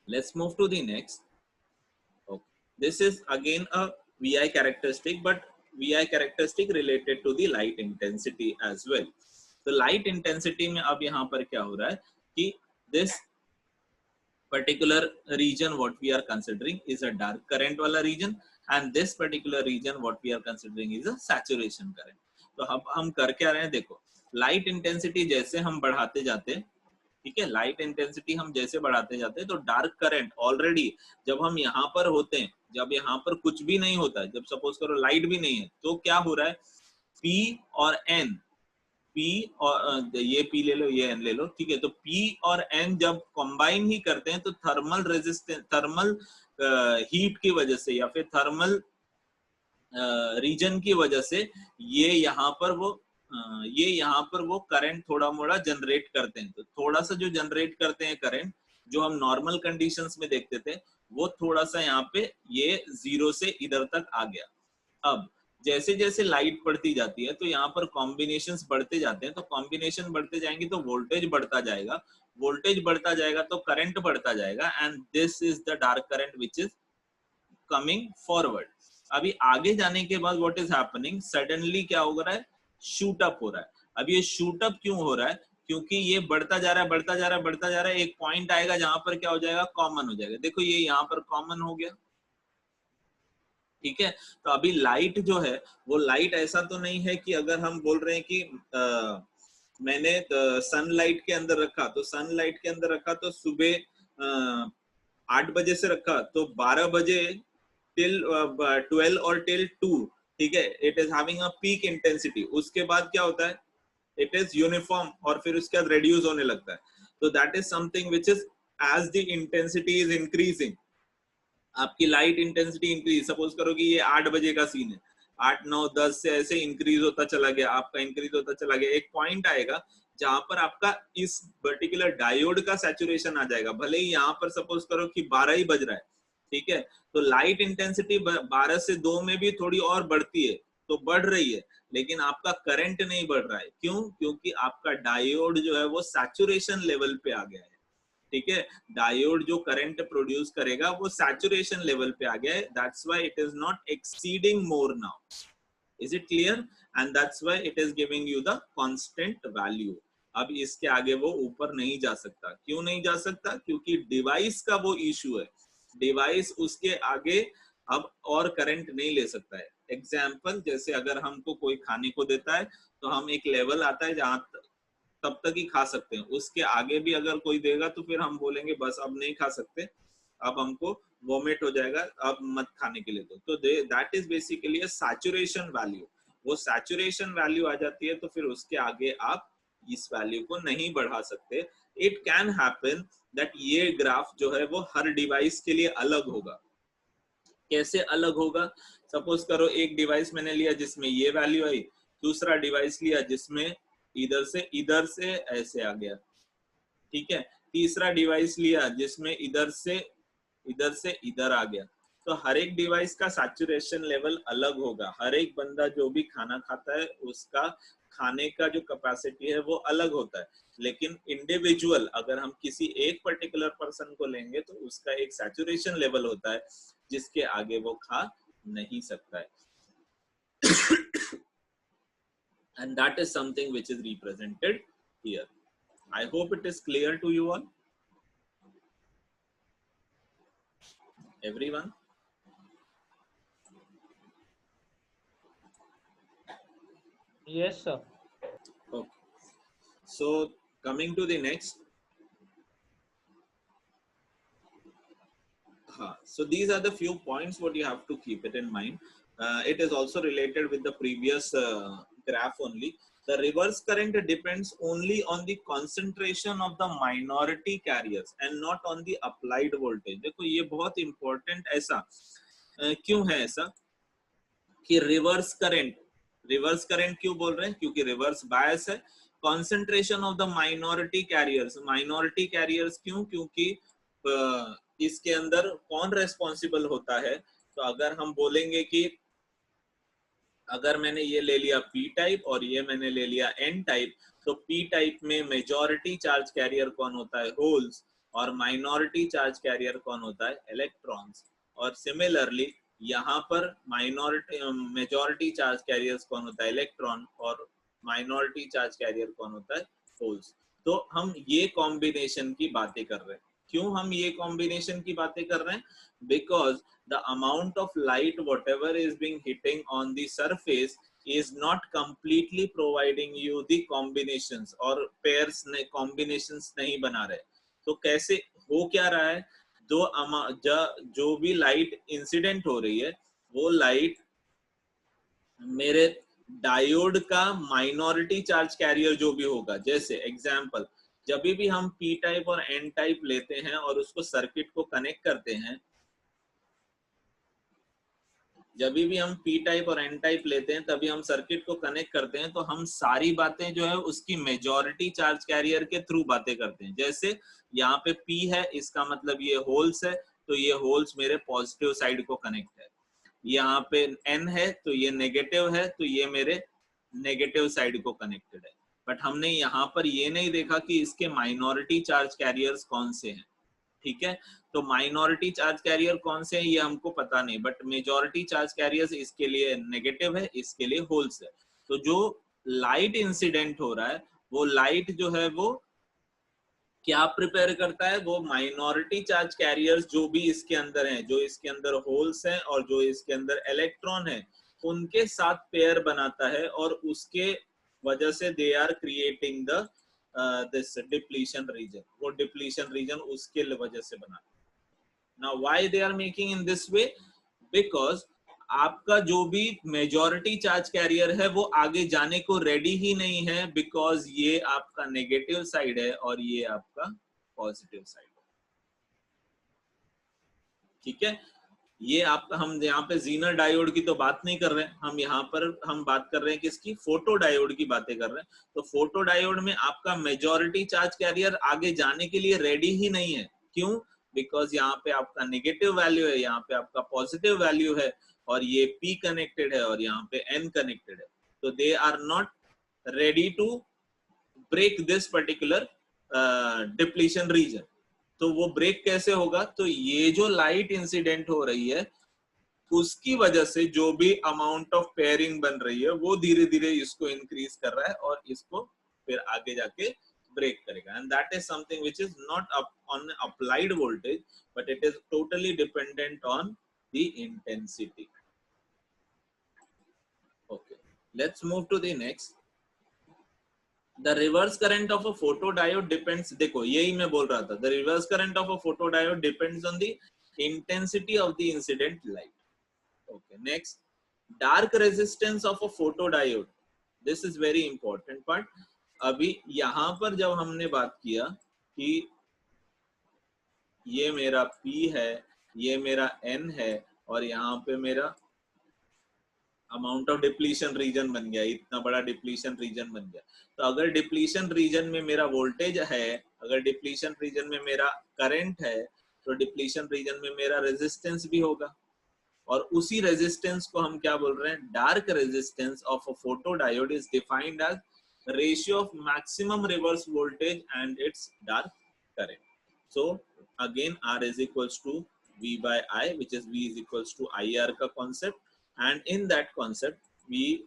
S1: Let's move to the next. This is again a Vi characteristic, but Vi characteristic related to the light intensity as well. तो लाइट इंटेंसिटी में अब यहाँ पर क्या हो रहा है कि this particular region what we are considering is a dark current वाला region, and this particular region what we are considering is a saturation current. तो अब हम कर क्या रहे हैं, देखो लाइट इंटेंसिटी जैसे हम बढ़ाते जाते हैं, ठीक है, लाइट इंटेंसिटी हम जैसे बढ़ाते जाते हैं तो डार्क करंट ऑलरेडी जब हम यहाँ पर होते हैं, जब यहाँ पर कुछ भी नहीं होता है, जब सपोज करो लाइट भी नहीं है, तो क्या हो रहा है, P और N, P और ये P ले लो, ये N ले लो, ठीक है, तो P और N जब कंबाइन ही करते हैं तो थर्मल रेजिस्टेंस, थर्मल हीट की वजह से या फिर थर्मल रीजन की वजह से ये यहाँ पर वो करंट थोड़ा मोड़ा जनरेट करते हैं। तो थोड़ा सा जो जनरेट करते हैं करंट, जो हम नॉर्मल कंडीशंस में देखते थे, वो थोड़ा सा यहाँ पे ये 0 से इधर तक आ गया। अब जैसे जैसे लाइट बढ़ती जाती है तो यहाँ पर कॉम्बिनेशंस बढ़ते जाते हैं, तो कॉम्बिनेशन बढ़ते जाएंगे तो वोल्टेज बढ़ता जाएगा, वोल्टेज बढ़ता जाएगा तो करंट बढ़ता जाएगा, and this is the dark current which is coming forward. अभी आगे जाने के बाद व्हाट इज हैपनिंग, सडनली क्या हो रहा है, शूट अप हो रहा है। अब ये शूट अप क्यों हो रहा है, क्योंकि ये बढ़ता जा रहा है, बढ़ता जा रहा है, बढ़ता जा रहा है, एक पॉइंट आएगा जहां पर क्या हो जाएगा, कॉमन हो जाएगा। देखो ये यहाँ पर कॉमन हो गया, ठीक है। तो अभी लाइट जो है वो लाइट ऐसा तो नहीं है कि अगर हम बोल रहे हैं कि मैंने सनलाइट के अंदर रखा, तो सनलाइट के अंदर रखा तो सुबह 8 बजे से रखा तो 12 बजे टिल 12 और टिल 2, ठीक है, it is having a peak intensity. उसके बाद क्या होता है, इट इज यूनिफॉर्म और फिर उसके बाद रेड्यूस होने लगता है। तो that is something which is as the intensity is increasing, आपकी लाइट इंटेंसिटी इंक्रीज, सपोज करो कि ये 8 बजे का सीन है, 8 9 10 से ऐसे इंक्रीज होता चला गया, आपका इंक्रीज होता चला गया, एक पॉइंट आएगा जहां पर आपका इस पर्टिकुलर डायोड का सैचुरेशन आ जाएगा। भले ही यहाँ पर सपोज करो कि 12 ही बज रहा है, ठीक है, तो लाइट इंटेंसिटी 12 से 2 में भी थोड़ी और बढ़ती है, तो बढ़ रही है, लेकिन आपका करंट नहीं बढ़ रहा है। क्यों, क्योंकि आपका डायोड जो है वो सैचुरेशन लेवल पे आ गया है, ठीक है, डायोड जो करंट प्रोड्यूस करेगा वो सैचुरेशन लेवल पे आ गया है, that's why it is not exceeding more now, is it clear, and that's why it is giving you the constant value. अब इसके आगे वो ऊपर नहीं जा सकता। क्यों नहीं जा सकता, क्योंकि डिवाइस का वो इशू है, डिवाइस उसके आगे अब और करंट नहीं ले सकता है। एग्जाम्पल, जैसे अगर हमको कोई खाने को देता है तो हम एक लेवल आता है जहां तब तक ही खा सकते हैं, उसके आगे भी अगर कोई देगा तो फिर हम बोलेंगे बस अब नहीं खा सकते, अब हमको वोमिट हो जाएगा, अब मत खाने के लिए दो। तो that is basically a saturation value. वो सैचुरेशन वैल्यू आ जाती है तो फिर उसके आगे आप इस वैल्यू को नहीं बढ़ा सकते। इट कैन हैपन दैट ये ग्राफ जो है वो हर डिवाइस के लिए अलग होगा। कैसे अलग होगा, सपोज करो एक डिवाइस मैंने लिया जिसमें ये वैल्यू आई, दूसरा डिवाइस लिया जिसमें इधर से ऐसे आ गया, ठीक है, तीसरा डिवाइस लिया जिसमें इधर से इधर आ गया। तो हर एक डिवाइस का सैचुरेशन लेवल अलग होगा। हर एक बंदा जो भी खाना खाता है उसका खाने का जो कैपेसिटी है वो अलग होता है, लेकिन इंडिविजुअल अगर हम किसी एक पर्टिकुलर पर्सन को लेंगे तो उसका एक सैचुरेशन लेवल होता है जिसके आगे वो खा नहीं सकता है। And that is something which is represented here. I hope it is clear to you all. Everyone?
S3: Yes, sir.
S1: Okay. So coming to the next. So these are the few points what you have to keep it in mind. It is also related with the previous graph only. The reverse current depends only on the concentration of the minority carriers and not on the applied voltage. देखो ये बहुत important ऐसा क्यों है ऐसा कि रिवर्स करंट क्यों बोल रहे हैं, क्योंकि रिवर्स बायस है। Concentration of the minority carriers क्यों, क्योंकि इसके अंदर कौन रेस्पॉन्सिबल होता है। तो अगर हम बोलेंगे कि अगर मैंने ये ले लिया पी टाइप और ये मैंने ले लिया एन टाइप, तो पी टाइप में मेजॉरिटी चार्ज कैरियर कौन होता है, होल्स, और माइनॉरिटी चार्ज कैरियर कौन होता है, इलेक्ट्रॉन्स। और सिमिलरली यहाँ पर माइनॉरिटी मेजॉरिटी चार्ज कैरियर्स कौन होता है, इलेक्ट्रॉन, और माइनॉरिटी चार्ज कैरियर कौन होता है, होल्स। तो हम ये कॉम्बिनेशन की बातें कर रहे हैं। क्यों हम ये कॉम्बिनेशन की बातें कर रहे हैं? Because the amount of light whatever is being hitting on the surface is not completely providing you the combinations और pairs ने combinations नहीं बना रहे। तो कैसे हो क्या रहा है, जो भी लाइट इंसिडेंट हो रही है वो लाइट मेरे डायोड का माइनॉरिटी चार्ज कैरियर जो भी होगा, जैसे एग्जांपल जब भी हम पी टाइप और एन टाइप लेते हैं और उसको सर्किट को कनेक्ट करते हैं, जब भी हम पी टाइप और एन टाइप लेते हैं तभी हम सर्किट को कनेक्ट करते हैं, तो हम सारी बातें जो है उसकी मेजॉरिटी चार्ज कैरियर के थ्रू बातें करते हैं। जैसे यहाँ पे पी है, इसका मतलब ये होल्स है, तो ये होल्स मेरे पॉजिटिव साइड को कनेक्ट है। यहाँ पे एन है तो ये नेगेटिव है, तो ये मेरे नेगेटिव साइड को कनेक्टेड है। बट हमने यहाँ पर ये नहीं देखा कि इसके माइनॉरिटी चार्ज कैरियर्स कौन से हैं। ठीक है, तो माइनॉरिटी चार्ज कैरियर कौन से हैं ये हमको पता नहीं, बट मेजॉरिटी चार्ज कैरियर्स इसके लिए नेगेटिव है, इसके लिए होल्स है। तो जो लाइट इंसिडेंट हो रहा है वो लाइट जो है वो क्या प्रिपेयर करता है, वो माइनॉरिटी चार्ज कैरियर्स जो भी इसके अंदर हैं, जो इसके अंदर होल्स हैं और जो इसके अंदर इलेक्ट्रॉन है, उनके साथ पेयर बनाता है, और उसके वजह से they are creating the this depletion region। वो depletion region उसके वजह से बना। Now why they are making in this way? Because आपका जो भी मेजॉरिटी चार्ज कैरियर है वो आगे जाने को रेडी ही नहीं है, बिकॉज ये आपका नेगेटिव साइड है और ये आपका पॉजिटिव साइड है। ठीक है, ये आपका, हम यहाँ पे जीनर डायोड की तो बात नहीं कर रहे हैं, हम यहाँ पर हम बात कर रहे हैं किसकी, फोटो डायोड की बातें कर रहे हैं। तो फोटो डायोड में आपका मेजॉरिटी चार्ज कैरियर आगे जाने के लिए रेडी ही नहीं है। क्यों? बिकॉज यहाँ पे आपका नेगेटिव वैल्यू है, यहाँ पे आपका पॉजिटिव वैल्यू है, और ये P कनेक्टेड है और यहाँ पे N कनेक्टेड है। तो they are not ready to break this particular depletion region. तो वो ब्रेक कैसे होगा? तो ये जो लाइट इंसिडेंट हो रही है उसकी वजह से जो भी अमाउंट ऑफ पेयरिंग बन रही है वो धीरे धीरे इसको इंक्रीज कर रहा है और इसको फिर आगे जाके ब्रेक करेगा। And that is something which is not on applied voltage, but it is totally dependent on the intensity. Okay, let's move to the next. The reverse current of a photodiode depends, देखो यही मैं बोल रहा था, the reverse current of a photodiode depends on the intensity of the incident light. Okay, next, dark resistance of a photodiode. This is very important part. अभी यहाँ पर जब हमने बात किया कि ये मेरा P है, ये मेरा N है, और यहाँ पे मेरा अमाउंट ऑफ डिप्लीशन रीजन बन गया, इतना बड़ा डिप्लीशन रीजन बन गया। तो अगर डिप्लीशन रीजन में मेरा वोल्टेज है, अगर डिप्लीशन रीजन में मेरा करंट है, तो डिप्लीशन रीजन में मेरा रेजिस्टेंस भी होगा, और उसी रेजिस्टेंस को हम क्या बोल रहे हैं, dark resistance of a photodiode is defined as ratio of maximum reverse voltage and its dark current. So again R is equals to V by I, which is V is equals to IR का concept, and in that concept we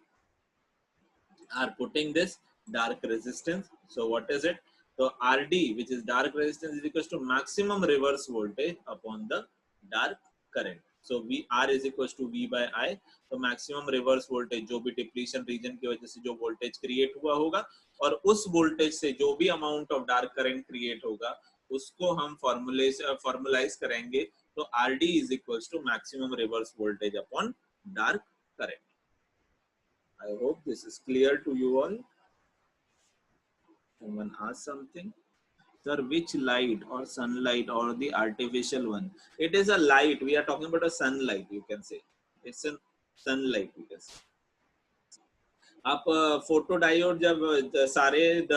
S1: are putting this dark resistance. So what is it? So RD, which is dark resistance, is equals to maximum reverse voltage upon the dark current. So R is equals to V by I. तो maximum reverse voltage जो भी depletion region की वजह से जो voltage create हुआ होगा, और उस voltage से जो भी amount of dark current create होगा उसको हम formalize करेंगे। तो RD is equals to maximum reverse voltage upon dark current. I hope this is clear to you all. Someone ask something? Sir, which light or sunlight or the artificial one? It is a light. We are talking about a sunlight, you can say. It's a sunlight, you can say. आप फोटो डायोड जब सारे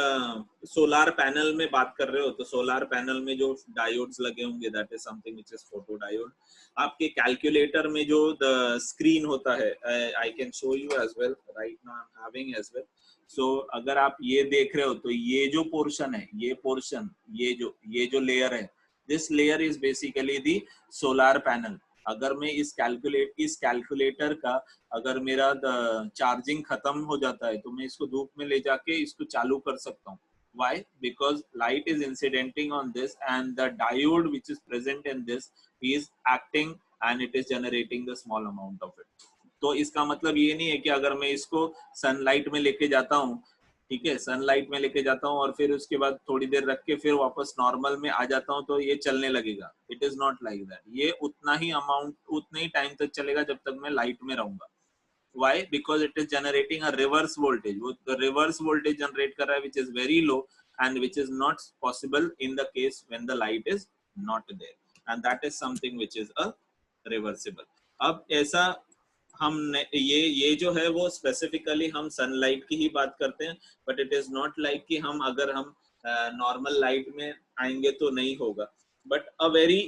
S1: सोलार पैनल में बात कर रहे हो, तो सोलार पैनल में जो डायोड्स लगे होंगे, that is something which is photo diode. आपके कैलकुलेटर में जो द स्क्रीन होता है, I can show you as well, right now I am having as well. So अगर आप ये देख रहे हो तो ये जो पोर्शन है, ये पोर्शन, ये जो लेयर है, this layer is basically the solar panel. अगर मैं इस कैलकुलेटर का अगर मेरा चार्जिंग खत्म हो जाता है तो मैं इसको धूप में ले जाके इसको चालू कर सकता हूँ. Why? Because light is incidenting on this and the diode which is present in this is acting and it is generating the small amount of it. तो इसका मतलब ये नहीं है कि अगर मैं इसको सनलाइट में लेके जाता हूँ, ठीक है, सनलाइट में लेके जाता हूँ और फिर उसके बाद थोड़ी देर रख के फिर वापस नॉर्मल में आ जाता हूँ तो ये चलने लगेगा. It is not like that. ये उतना ही अमाउंट, उतने ही टाइम तक चलेगा जब तक मैं लाइट में रहूंगा. Why? Because it is generating a reverse voltage. वो reverse voltage generate कर रहा है which is very low and which is not possible in the case when the light is not there. And that is something which is a reversible. अब ऐसा हम ये जो है वो स्पेसिफिकली हम सनलाइट की ही बात करते हैं, but it is not like कि हम अगर हम नॉर्मल लाइट में आएंगे तो नहीं होगा. But a very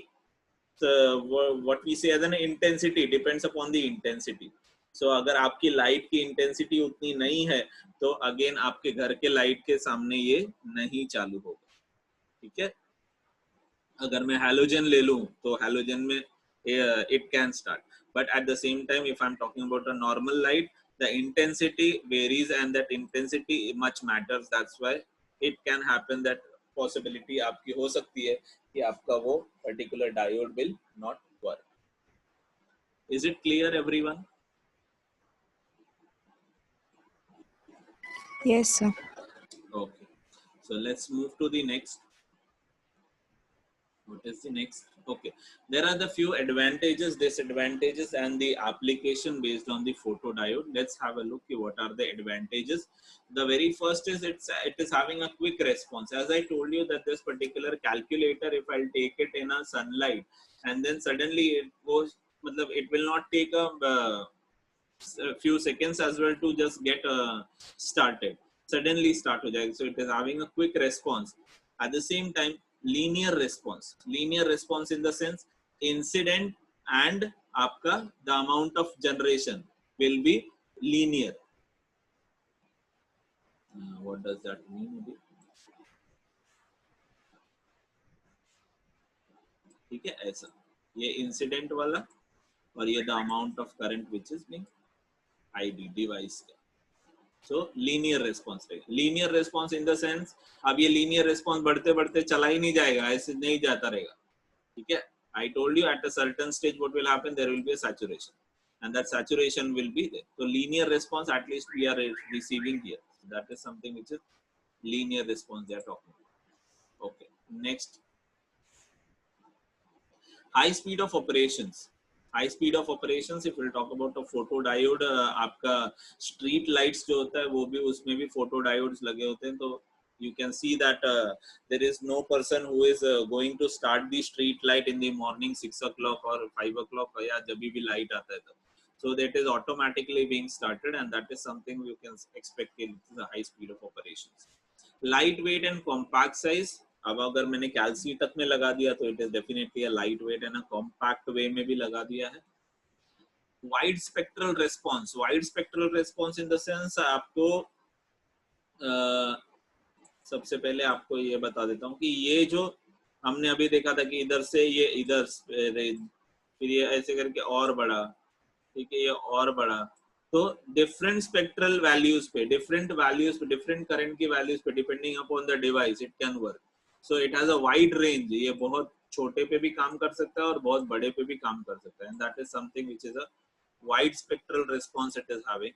S1: what we say as an intensity depends upon the intensity. So अगर आपकी लाइट की इंटेंसिटी उतनी नहीं है तो अगेन आपके घर के लाइट के सामने ये नहीं चालू होगा. ठीक है, अगर मैं हैलोजन ले लूं तो हैलोजन में it can start, but at the same time if I'm talking about a normal light, the intensity varies and that intensity much matters. That's why it can happen that possibility आपकी हो सकती है कि आपका वो particular diode will not work. Is it clear everyone?
S5: Yes, sir.
S1: Okay, so let's move to the next. What is the next? Okay, there are the few advantages, disadvantages, and the application based on the photodiode. Let's have a look at what are the advantages. The very first is it is having a quick response. As I told you that this particular calculator, if I'll take it in a sunlight and then suddenly it goes, it will not take a few seconds as well to just get started. Suddenly start ho jayega. So it is having a quick response. At the same time, linear response in the sense incident and आपका the amount of generation will be linear. What does that mean? ठीक है, ऐसा ये इंसिडेंट वाला और ये the amount of current which is being ID device का. So linear response रहेगा. Linear response in the sense अब ये linear response बढ़ते बढ़ते चला ही नहीं जाएगा, ऐसे नहीं जाता रहेगा. ठीक है, I told you at a certain stage what will happen, there will be a saturation and that saturation will be there. So linear response at least we are receiving here. So that is something which is linear response they are talking about. Okay, next, high speed of operations. High speed of operations, if we'll talk about a photodiode, आपका street lights जो होता है वो भी उसमें भी photodiodes लगे होते हैं. तो you can see that there is no person who is going to start the street light in the morning 6 o'clock or 5 o'clock या जब भी light आता है. So that is automatically being started and that is something you can expect in the high speed of operations. Lightweight and compact size. अब अगर मैंने कैल्सी तक में लगा दिया तो it is definitely a light weight and a compact way में भी लगा दिया है. Wide spectral response in the sense आपको सबसे पहले आपको ये बता देता हूँ कि ये जो हमने अभी देखा था कि इधर से ये इधर फिर ये ऐसे करके और बढ़ा, ठीक है, ये और बढ़ा. तो डिफरेंट स्पेक्ट्रल वैल्यूज पे डिफरेंट करंट की वैल्यूज पे depending upon the device it can work. So it has a wide range. ये बहुत छोटे पे भी काम कर सकता है और बहुत बड़े पे भी काम कर सकता है. And that is something which is a wide spectral response it is having.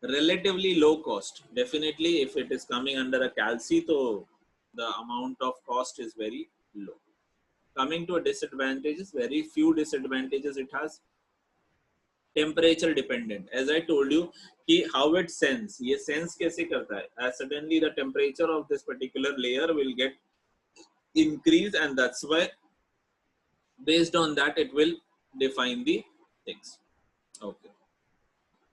S1: Relatively low cost. Definitely if it is coming under a calci, so the amount of cost is very low. Coming to a disadvantages, very few disadvantages it has. Temperature dependent. As I told you कि how it sense, ये sense कैसे करता है. As suddenly the temperature of this particular layer will get increase and that's why based on that it will define the things. Okay.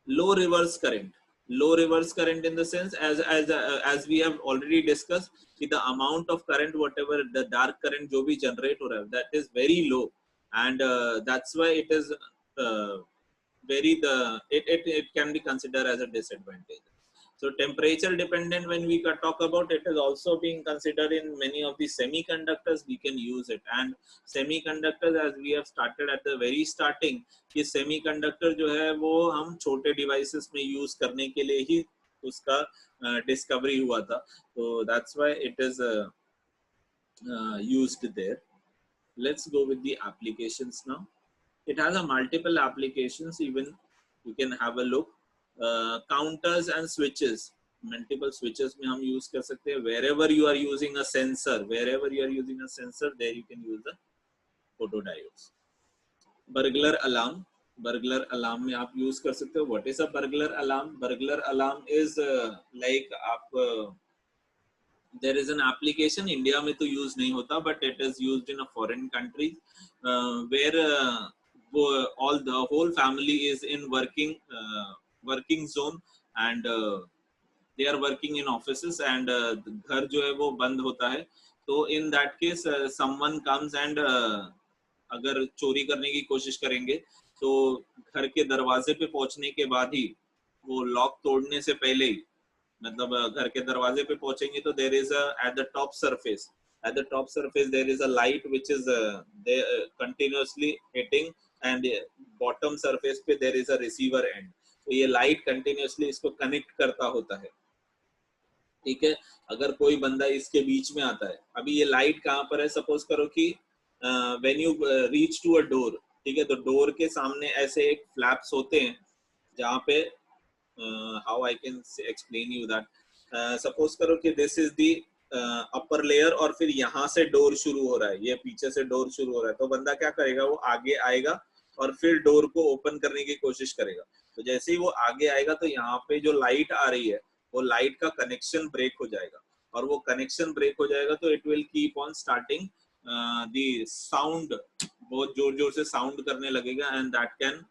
S1: Low reverse current in the sense as we have already discussed कि the amount of current whatever the dark current जो भी generate हो रहा है that is very low and that's why it is it can be considered as a disadvantage. So temperature dependent, when we talk about it, is also being considered in many of the semiconductors. We can use it, and semiconductors, as we have started at the very starting, कि semiconductor जो है वो हम छोटे devices में use करने के लिए ही उसका discovery हुआ था. So that's why it is used there. Let's go with the applications now. It has a multiple applications. Even you can have a look. Counters and switches, multiple switches में हम use कर सकते हैं. Wherever you are using a sensor, there you can use the photodiodes. Burglar alarm में आप use कर सकते हो. What is a burglar alarm? Burglar alarm is like आप there is an application India में तो use नहीं होता, but it is used in a foreign country where all the whole family is in working zone, and they are working in offices, and घर जो है वो बंद होता है. तो in that case someone comes and अगर चोरी करने की कोशिश करेंगे तो घर के दरवाजे पे पहुंचने के बाद ही, वो लॉक तोड़ने से पहले ही, मतलब घर के दरवाजे पे पहुंचेंगे तो there is a at the top surface there is a light which is continuously hitting, and bottom surface पे there is a receiver end. तो ये लाइट कंटिन्यूअसली इसको कनेक्ट करता होता है. ठीक है, अगर कोई बंदा इसके बीच में आता है, अभी ये लाइट कहाँ पर है, सपोज करो कि when you reach to a door, ठीक है, तो डोर के सामने ऐसे एक फ्लैप्स होते हैं जहाँ पे how I can explain you that, suppose करो कि this is the upper layer, और फिर यहाँ से डोर शुरू हो रहा है, ये पीछे से डोर शुरू हो रहा है, तो बंदा क्या करेगा, वो आगे आएगा और फिर डोर को ओपन करने की कोशिश करेगा. तो जैसे ही वो आगे आएगा तो यहाँ पे जो लाइट आ रही है, वो लाइट का कनेक्शन ब्रेक हो जाएगा, और वो कनेक्शन ब्रेक हो जाएगा तो it will keep on starting the sound, बहुत जोर जोर से साउंड करने लगेगा, and that can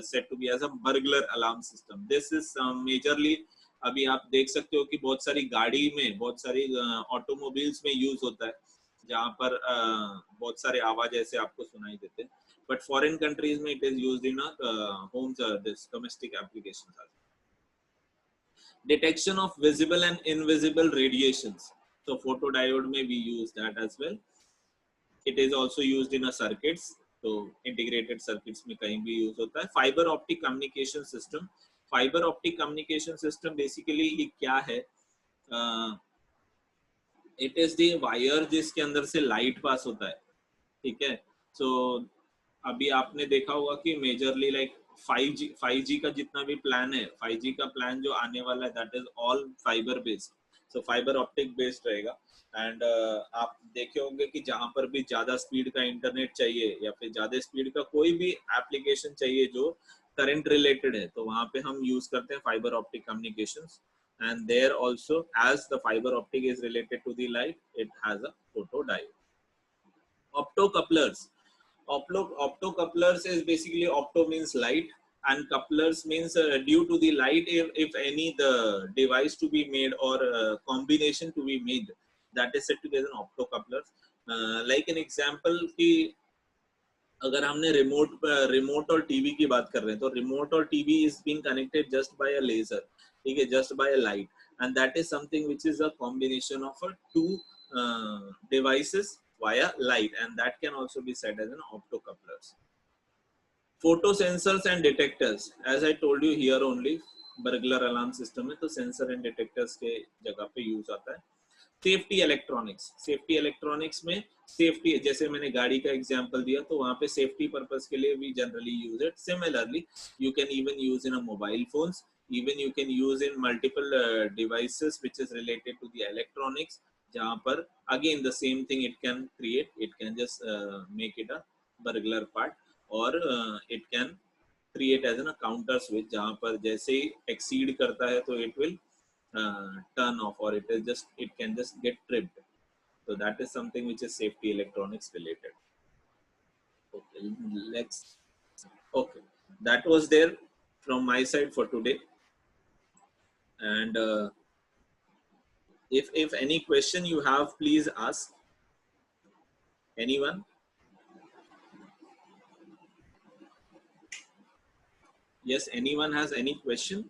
S1: said to be as a burglar alarm system. This is majorly, अभी आप देख सकते हो कि बहुत सारी गाड़ी में, बहुत सारी ऑटोमोबाइल्स में यूज होता है, जहाँ पर बहुत सारे आवाज ऐसे आपको सुनाई देते हैं. बट फॉरेन कंट्रीज में it is used in Holmes, this domestic applications. Detection of visible and invisible radiations, so photodiode may be used that as well. It is also used in a circuits, तो integrated circuits में कहीं भी यूज होता है. Fibre optic communication system, fibre optic communication system basically ये क्या है, इट इज द वायर जिसके अंदर से लाइट पास होता है. ठीक है, सो अभी आपने देखा होगा कि मेजरली लाइक 5G का जितना भी प्लान है, 5G का प्लान जो आने वाला है, that is all fibre based, so fibre optic based रहेगा. एंड आप देखे होंगे कि जहां पर भी ज्यादा स्पीड का इंटरनेट चाहिए या फिर ज्यादा स्पीड का कोई भी एप्लीकेशन चाहिए जो करंट रिलेटेड है, तो वहां पे हम यूज करते हैं fibre optic communications. And there also, as the fibre optic is related to the light, it has a photodiode. Optocouplers. Optocouplers is basically, opto means light and couplers means due to the light, if any the device to be made or combination to be made, that is said to be an optocouplers. Like an example कि अगर हमने रिमोट और टीवी की बात कर रहे हैं, तो रिमोट और TV is being connected just by a laser, ठीक है, just by a light, and that is something which is a combination of two devices via light, and that can also be said as an optocouplers. Photo sensors and detectors, as I told you here only, burglar alarm system में तो sensor and detectors के जगह पे यूज आता है. सेफ्टी इलेक्ट्रॉनिक्स, सेफ्टी इलेक्ट्रॉनिक्स में सेफ्टी, जैसे मैंने गाड़ी का एग्जांपल दिया, तो वहां पे सेफ्टी पर्पस के लिए we generally use it. Similarly you can even use in a mobile phones, even you can use in multiple devices which is related to the electronics, जहां पर again the same thing it can create, it can just make it a burglar part, और it can create as an counter switch, जहां पर जैसे ही एक्सीड करता है तो it will turn off, or it can just get tripped. So that is something which is safety electronics related. Okay, okay, that was there from my side for today. And if any question you have, please ask. Anyone? Yes, anyone has any question?